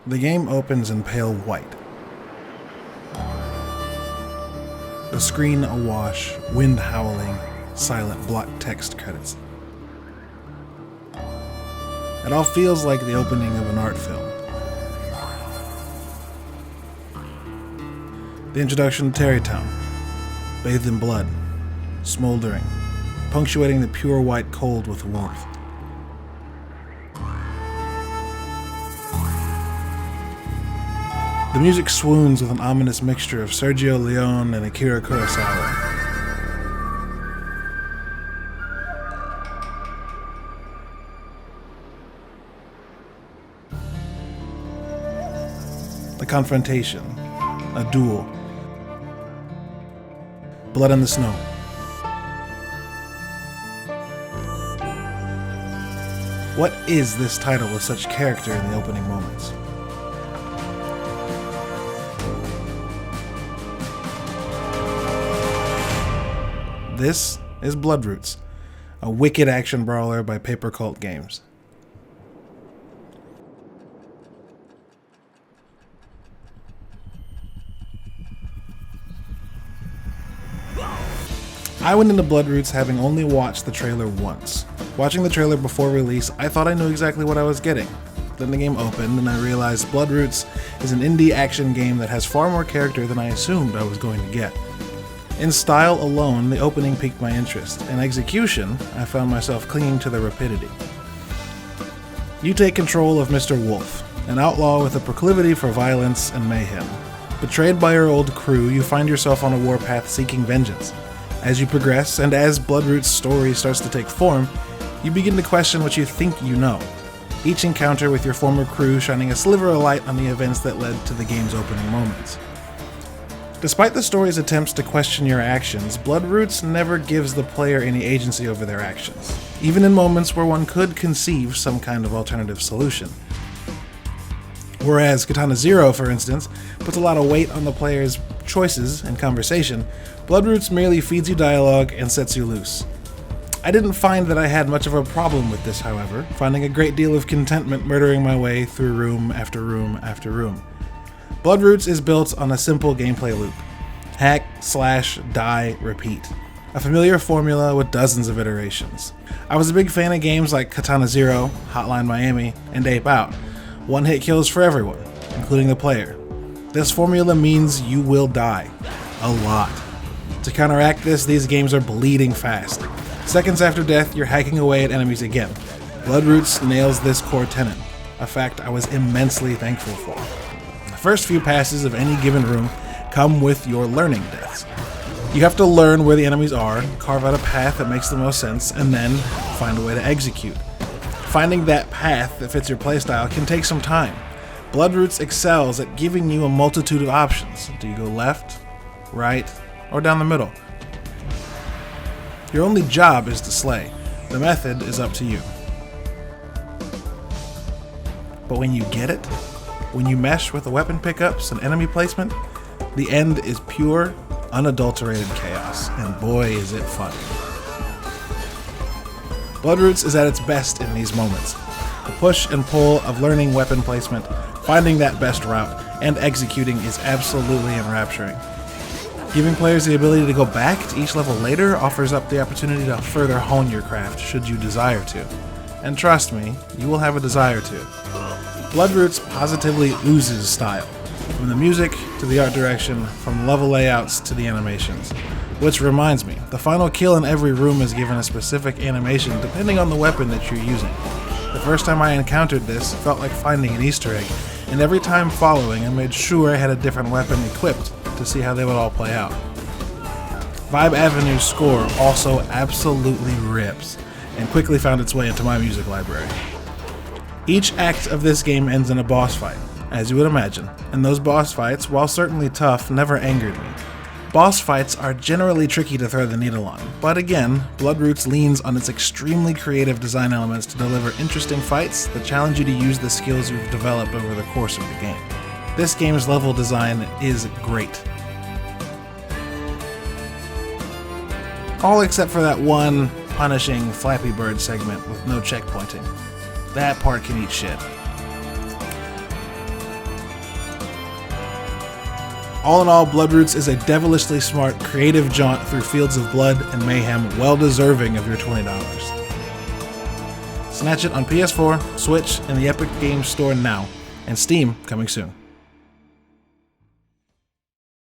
The game opens in pale white. The screen awash, wind howling, silent block text credits. It all feels like the opening of an art film. The introduction to Terrytown, bathed in blood, smoldering, punctuating the pure white cold with warmth. The music swoons with an ominous mixture of Sergio Leone and Akira Kurosawa. A confrontation, a duel, blood in the snow. What is this title with such character in the opening moments? This is Bloodroots, a wicked action brawler by Paper Cult Games. I went into Bloodroots having only watched the trailer once. Watching the trailer before release, I thought I knew exactly what I was getting. Then the game opened and I realized Bloodroots is an indie action game that has far more character than I assumed I was going to get. In style alone, the opening piqued my interest. In execution, I found myself clinging to the rapidity. You take control of Mr. Wolf, an outlaw with a proclivity for violence and mayhem. Betrayed by your old crew, you find yourself on a warpath seeking vengeance. As you progress, and as Bloodroots' story starts to take form, you begin to question what you think you know. Each encounter with your former crew shining a sliver of light on the events that led to the game's opening moments. Despite the story's attempts to question your actions, Bloodroots never gives the player any agency over their actions, even in moments where one could conceive some kind of alternative solution. Whereas Katana Zero, for instance, puts a lot of weight on the player's choices and conversation, Bloodroots merely feeds you dialogue and sets you loose. I didn't find that I had much of a problem with this, however, finding a great deal of contentment murdering my way through room after room after room. Bloodroots is built on a simple gameplay loop. Hack, slash, die, repeat. A familiar formula with dozens of iterations. I was a big fan of games like Katana Zero, Hotline Miami, and Ape Out. One-hit kills for everyone, including the player. This formula means you will die. A lot. To counteract this, these games are bleeding fast. Seconds after death, you're hacking away at enemies again. Bloodroots nails this core tenet, a fact I was immensely thankful for. The first few passes of any given room come with your learning deaths. You have to learn where the enemies are, carve out a path that makes the most sense, and then find a way to execute. Finding that path that fits your playstyle can take some time. Bloodroots excels at giving you a multitude of options. Do you go left, right, or down the middle? Your only job is to slay. The method is up to you. But when you get it, when you mesh with the weapon pickups and enemy placement, the end is pure, unadulterated chaos, and boy is it fun. Bloodroots is at its best in these moments. The push and pull of learning weapon placement, finding that best route, and executing is absolutely enrapturing. Giving players the ability to go back to each level later offers up the opportunity to further hone your craft should you desire to. And trust me, you will have a desire to. Bloodroots positively oozes style, from the music to the art direction, from level layouts to the animations. Which reminds me, the final kill in every room is given a specific animation depending on the weapon that you're using. The first time I encountered this felt like finding an Easter egg, and every time following I made sure I had a different weapon equipped to see how they would all play out. Vibe Avenue's score also absolutely rips, and quickly found its way into my music library. Each act of this game ends in a boss fight, as you would imagine, and those boss fights, while certainly tough, never angered me. Boss fights are generally tricky to thread the needle on, but again, Bloodroots leans on its extremely creative design elements to deliver interesting fights that challenge you to use the skills you've developed over the course of the game. This game's level design is great. All except for that one punishing Flappy Bird segment with no checkpointing. That part can eat shit. All in all, Bloodroots is a devilishly smart, creative jaunt through fields of blood and mayhem, well deserving of your $20. Snatch it on PS4, Switch, and the Epic Games Store now, and Steam coming soon.